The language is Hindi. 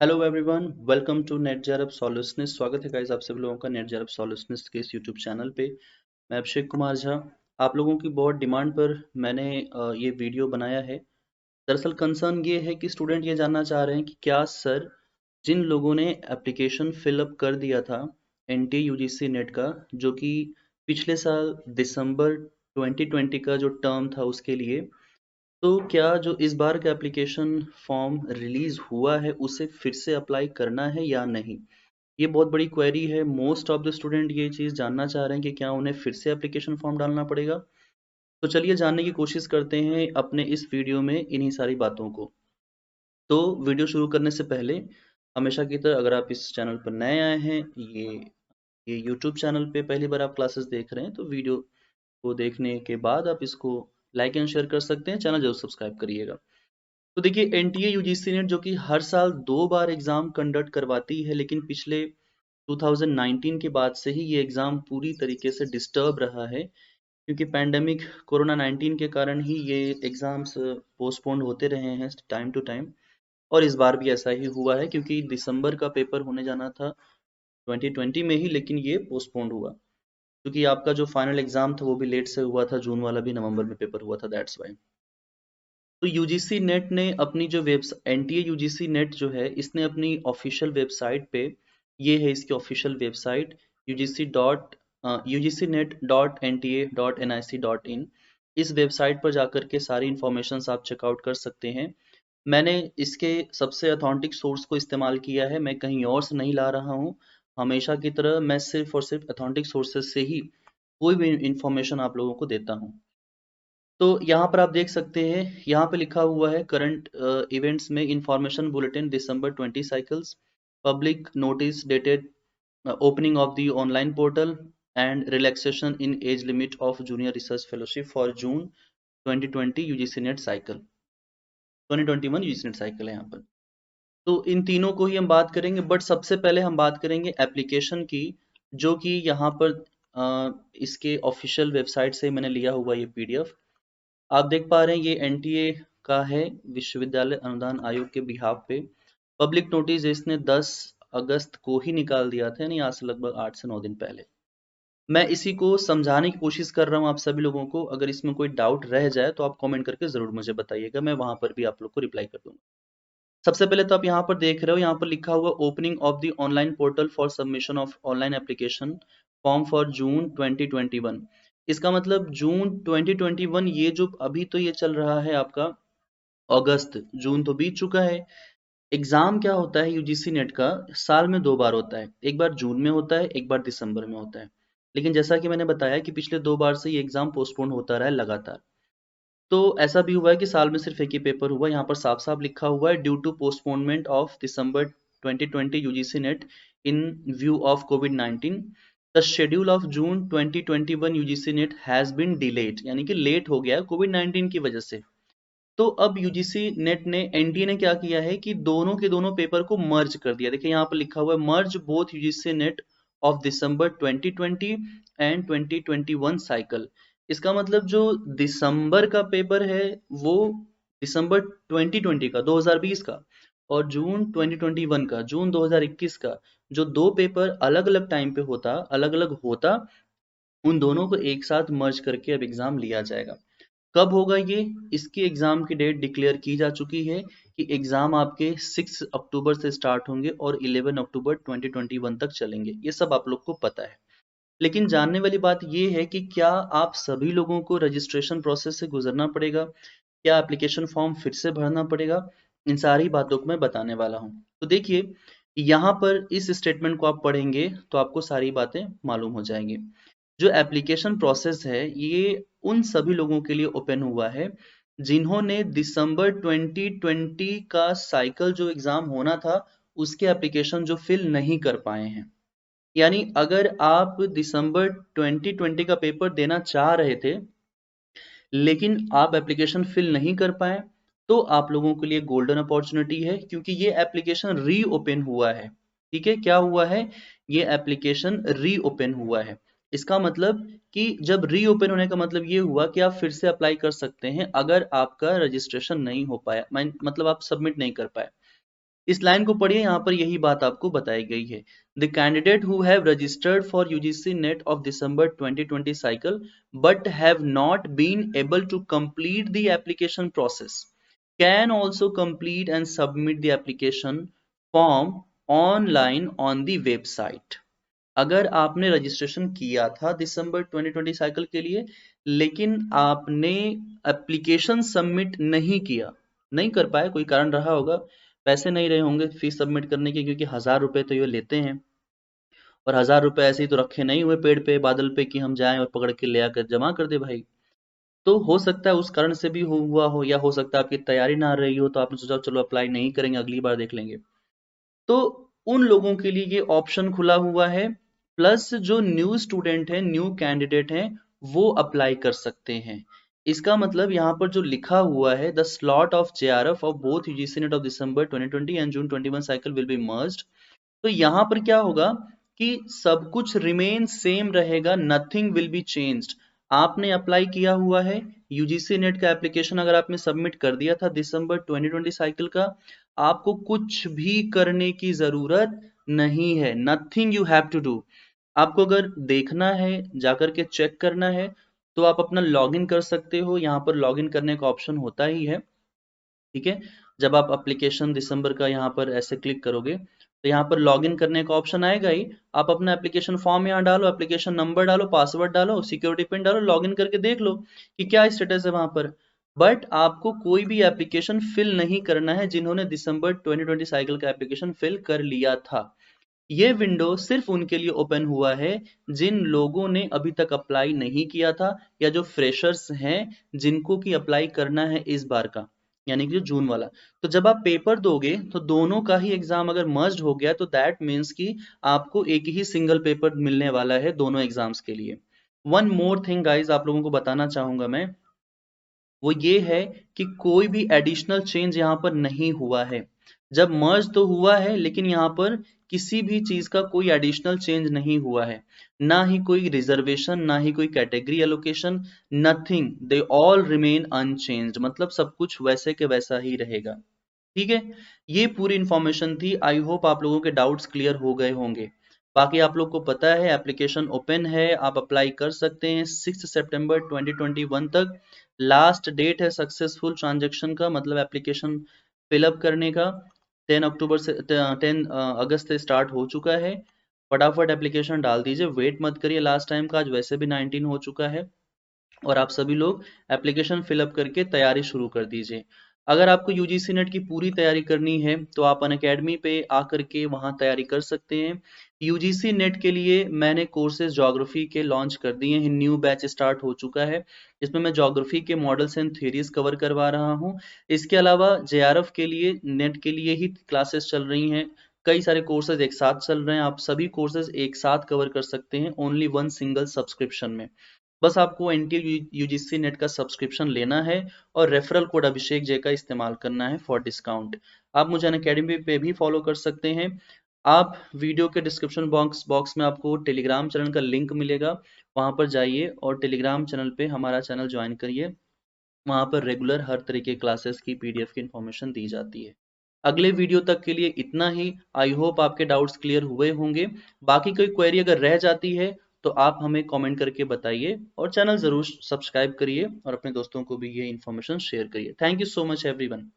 Hello everyone, welcome to NET JRF solutionist. स्वागत है गाइस आप सभी लोगों का नेट जेआरएफ सॉल्यूशनिस्ट के इस यूट्यूब चैनल पे। मैं अभिषेक कुमार झा। आप लोगों की बहुत डिमांड पर मैंने ये वीडियो बनाया है। दरअसल कंसर्न ये है कि स्टूडेंट ये जानना चाह रहे हैं कि क्या सर, जिन लोगों ने एप्लीकेशन फिलअप कर दिया था एनटीए यूजीसी नेट का, जो कि पिछले साल दिसंबर 2020 का जो टर्म था उसके लिए, तो क्या जो इस बार का एप्लीकेशन फॉर्म रिलीज हुआ है उसे फिर से अप्लाई करना है या नहीं? ये बहुत बड़ी क्वेरी है। मोस्ट ऑफ द स्टूडेंट ये चीज़ जानना चाह रहे हैं कि क्या उन्हें फिर से एप्लीकेशन फॉर्म डालना पड़ेगा। तो चलिए जानने की कोशिश करते हैं अपने इस वीडियो में इन्हीं सारी बातों को। तो वीडियो शुरू करने से पहले हमेशा की तरह, अगर आप इस चैनल पर नए आए हैं, ये यूट्यूब चैनल पे पहली बार आप क्लासेस देख रहे हैं, तो वीडियो को देखने के बाद आप इसको लाइक एंड शेयर कर सकते हैं। चैनल जरूर सब्सक्राइब करिएगा। तो देखिए, एनटीए यूजीसी नेट जो कि हर साल 2 बार एग्जाम कंडक्ट करवाती है, लेकिन पिछले 2019 के बाद से ही ये एग्जाम पूरी तरीके से डिस्टर्ब रहा है, क्योंकि पैंडेमिक कोरोना 19 के कारण ही ये एग्जाम्स पोस्टपोन्ड होते रहे हैं टाइम टू टाइम। और इस बार भी ऐसा ही हुआ है, क्योंकि दिसंबर का पेपर होने जाना था 2020 में ही, लेकिन ये पोस्टपोन्ड हुआ क्योंकि आपका जो फाइनल एग्जाम था वो भी लेट से हुआ था। जून वाला भी नवंबर में पेपर हुआ था, दैट्स वाई। तो यूजीसी नेट ने अपनी जो वेबसाइट, एनटीए यूजीसी नेट जो है, इसने अपनी ऑफिशियल वेबसाइट पे, ये है इसकी ऑफिशियल वेबसाइट, ugc.net.nta.nic.in। इस वेबसाइट पर जाकर के सारी इंफॉर्मेशंस आप चेकआउट कर सकते हैं। मैंने इसके सबसे अथेंटिक सोर्स को इस्तेमाल किया है, मैं कहीं और से नहीं ला रहा हूँ। हमेशा की तरह मैं सिर्फ और सिर्फ अथेंटिक सोर्सेज से ही कोई भी इंफॉर्मेशन आप लोगों को देता हूँ। तो यहाँ पर आप देख सकते हैं, यहाँ पे लिखा हुआ है करंट इवेंट्स में information bulletin December 20 cycles, public notice dated opening of the online portal and relaxation in age limit of junior research fellowship for June 2020 UGC net cycle, 2021 UGC net cycle है यहाँ पर। तो इन तीनों को ही हम बात करेंगे, बट सबसे पहले हम बात करेंगे एप्लीकेशन की, जो कि यहाँ पर इसके ऑफिशियल वेबसाइट से मैंने लिया हुआ ये पीडीएफ आप देख पा रहे हैं। ये एनटीए का है, विश्वविद्यालय अनुदान आयोग के बिहाफ पे। पब्लिक नोटिस इसने 10 अगस्त को ही निकाल दिया था, यानी आज से लगभग 8 से 9 दिन पहले। मैं इसी को समझाने की कोशिश कर रहा हूँ आप सभी लोगों को। अगर इसमें कोई डाउट रह जाए तो आप कमेंट करके जरूर मुझे बताइएगा, मैं वहां पर भी आप लोग को रिप्लाई कर दूंगा। सबसे पहले तो आप यहाँ पर देख रहे हो, यहाँ पर लिखा हुआ opening of the online portal for submission of online application form for जून 2021। इसका मतलब जून 2021, ये जो अभी तो ये चल रहा है आपका अगस्त, जून तो बीत चुका है। एग्जाम क्या होता है यूजीसी नेट का, साल में 2 बार होता है, एक बार जून में होता है, एक बार दिसंबर में होता है। लेकिन जैसा कि मैंने बताया कि पिछले 2 बार से ये एग्जाम पोस्टपोन होता रहा है लगातार। तो ऐसा भी हुआ है कि साल में सिर्फ एक ही पेपर हुआ। यहाँ पर साफ साफ लिखा हुआ है, due to postponement of December 2020 UGC NET in view of COVID 19, the schedule of June 2021 UGC NET has been delayed, यानी कि लेट हो गया कोविड 19 की वजह से। तो अब यूजीसी नेट ने, एनटीए ने क्या किया है कि दोनों के दोनों पेपर को मर्ज कर दिया। देखिए यहाँ पर लिखा हुआ है, merge both UGC NET of December 2020 and 2021 cycle. इसका मतलब जो दिसंबर का पेपर है वो दिसंबर 2020 का, 2020 का, और जून 2021 का, जून 2021 का, जो दो पेपर अलग अलग टाइम पे होता, अलग अलग होता, उन दोनों को एक साथ मर्ज करके अब एग्जाम लिया जाएगा। कब होगा ये, इसकी एग्जाम की डेट डिक्लेयर की जा चुकी है कि एग्जाम आपके 6 अक्टूबर से स्टार्ट होंगे और 11 अक्टूबर 2021 तक चलेंगे। ये सब आप लोग को पता है। लेकिन जानने वाली बात ये है कि क्या आप सभी लोगों को रजिस्ट्रेशन प्रोसेस से गुजरना पड़ेगा, क्या एप्लीकेशन फॉर्म फिर से भरना पड़ेगा, इन सारी बातों को मैं बताने वाला हूँ। तो देखिए, यहाँ पर इस स्टेटमेंट को आप पढ़ेंगे तो आपको सारी बातें मालूम हो जाएंगी। जो एप्लीकेशन प्रोसेस है ये उन सभी लोगों के लिए ओपन हुआ है जिन्होंने दिसंबर 2020 का साइकिल जो एग्जाम होना था उसके एप्लीकेशन जो फिल नहीं कर पाए हैं। यानी अगर आप दिसंबर 2020 का पेपर देना चाह रहे थे लेकिन आप एप्लीकेशन फिल नहीं कर पाए, तो आप लोगों के लिए गोल्डन अपॉर्चुनिटी है, क्योंकि ये एप्लीकेशन रीओपन हुआ है। ठीक है, क्या हुआ है, ये एप्लीकेशन रीओपन हुआ है। इसका मतलब कि जब रीओपन होने का मतलब ये हुआ कि आप फिर से अप्लाई कर सकते हैं अगर आपका रजिस्ट्रेशन नहीं हो पाया, मतलब आप सबमिट नहीं कर पाए। इस लाइन को पढ़िए, यहाँ पर यही बात आपको बताई गई है। The candidate who have registered for UGC NET of December 2020 cycle but have not been able to complete the application process can also complete and submit the application form online on the website. अगर आपने रजिस्ट्रेशन किया था दिसंबर 2020 साइकिल के लिए, लेकिन आपने एप्लीकेशन सबमिट नहीं किया, नहीं कर पाए, कोई कारण रहा होगा, पैसे नहीं रहे होंगे फीस सबमिट करने की, क्योंकि 1000 रुपए तो ये लेते हैं, और 1000 रुपए ऐसे ही तो रखे नहीं हुए पेड़ पे बादल पे कि हम जाएं और पकड़ के ले आकर जमा कर दे भाई। तो हो सकता है उस कारण से भी हुआ हो, या हो सकता है आपकी तैयारी ना रही हो, तो आपने सोचा चलो अप्लाई नहीं करेंगे, अगली बार देख लेंगे। तो उन लोगों के लिए ये ऑप्शन खुला हुआ है, प्लस जो न्यू स्टूडेंट है, न्यू कैंडिडेट हैं, वो अप्लाई कर सकते हैं। इसका मतलब यहाँ पर जो लिखा हुआ है, the slot of JRF of both UGC NET of December 2020 and June 21 cycle will be merged. तो यहाँ पर क्या होगा कि सब कुछ रिमेन सेम रहेगा, नथिंग विल बी चेंज्ड। आपने अप्लाई किया हुआ है यूजीसी नेट का एप्लीकेशन, अगर आपने सबमिट कर दिया था दिसंबर 2020 साइकिल का, आपको कुछ भी करने की जरूरत नहीं है, nothing you have to do. आपको अगर देखना है, जाकर के चेक करना है, तो आप अपना लॉगिन कर सकते हो, यहाँ पर लॉगिन करने का ऑप्शन होता ही है, ठीक है। जब आप एप्लीकेशन दिसंबर का यहाँ पर ऐसे क्लिक करोगे, तो यहाँ पर लॉगिन करने का ऑप्शन आएगा ही। आप अपना एप्लीकेशन फॉर्म यहाँ डालो, एप्लीकेशन नंबर डालो, पासवर्ड डालो, सिक्योरिटी पिन डालो, लॉगिन करके देख लो कि क्या स्टेटस है वहां पर। बट आपको कोई भी एप्लीकेशन फिल नहीं करना है जिन्होंने दिसंबर 2020 साइकिल का एप्लीकेशन फिल कर लिया था। ये विंडो सिर्फ उनके लिए ओपन हुआ है जिन लोगों ने अभी तक अप्लाई नहीं किया था, या जो फ्रेशर्स हैं जिनको की अप्लाई करना है इस बार का, यानी कि जो जून वाला। तो जब आप पेपर दोगे तो दोनों का ही एग्जाम अगर मर्ज्ड हो गया, तो दैट मीन्स कि आपको एक ही सिंगल पेपर मिलने वाला है दोनों एग्जाम्स के लिए। वन मोर थिंग गाइज, आप लोगों को बताना चाहूंगा मैं, वो ये है कि कोई भी एडिशनल चेंज यहाँ पर नहीं हुआ है। जब मर्ज तो हुआ है, लेकिन यहाँ पर किसी भी चीज का कोई एडिशनल चेंज नहीं हुआ है, ना ही कोई रिजर्वेशन, ना ही कोई category allocation, nothing, they all remain unchanged, मतलब सब कुछ वैसे के वैसा ही रहेगा। ठीक है, ये पूरी इंफॉर्मेशन थी। आई होप आप लोगों के डाउट्स क्लियर हो गए होंगे। बाकी आप लोग को पता है एप्लीकेशन ओपन है, आप अप्लाई कर सकते हैं 6 सितंबर 2021 तक। लास्ट डेट है सक्सेसफुल ट्रांजेक्शन का, मतलब एप्लीकेशन फिलअप करने का 10 अक्टूबर से 10 अगस्त से स्टार्ट हो चुका है। फटाफट एप्लीकेशन डाल दीजिए, वेट मत करिए लास्ट टाइम का, आज वैसे भी 19 हो चुका है। और आप सभी लोग एप्लीकेशन फिलअप करके तैयारी शुरू कर दीजिए। अगर आपको यूजीसी नेट की पूरी तैयारी करनी है, तो आप अनअकैडमी पे आकर के वहाँ तैयारी कर सकते हैं। यूजीसी नेट के लिए मैंने कोर्सेज ज्योग्राफी के लॉन्च कर दिए हैं, न्यू बैच स्टार्ट हो चुका है, जिसमें मैं ज्योग्राफी के मॉडल्स एंड थ्योरीज कवर करवा रहा हूँ। इसके अलावा जेआरएफ के लिए, नेट के लिए ही क्लासेस चल रही हैं। कई सारे कोर्सेज एक साथ चल रहे हैं, आप सभी कोर्सेज एक साथ कवर कर सकते हैं ओनली वन सिंगल सब्सक्रिप्शन में। बस आपको एनटीए यूजीसी नेट का सब्सक्रिप्शन लेना है और रेफरल कोड अभिषेक जे का इस्तेमाल करना है फॉर डिस्काउंट। आप मुझे अनअकैडमी पे भी फॉलो कर सकते हैं। आप वीडियो के डिस्क्रिप्शन बॉक्स में आपको टेलीग्राम चैनल का लिंक मिलेगा, वहां पर जाइए और टेलीग्राम चैनल पे हमारा चैनल ज्वाइन करिए। वहां पर रेगुलर हर तरह के क्लासेस की पीडीएफ की इंफॉर्मेशन दी जाती है। अगले वीडियो तक के लिए इतना ही। आई होप आपके डाउट्स क्लियर हुए होंगे। बाकी कोई क्वेरी अगर रह जाती है, तो आप हमें कमेंट करके बताइए, और चैनल जरूर सब्सक्राइब करिए और अपने दोस्तों को भी ये इन्फॉर्मेशन शेयर करिए। Thank you so much everyone.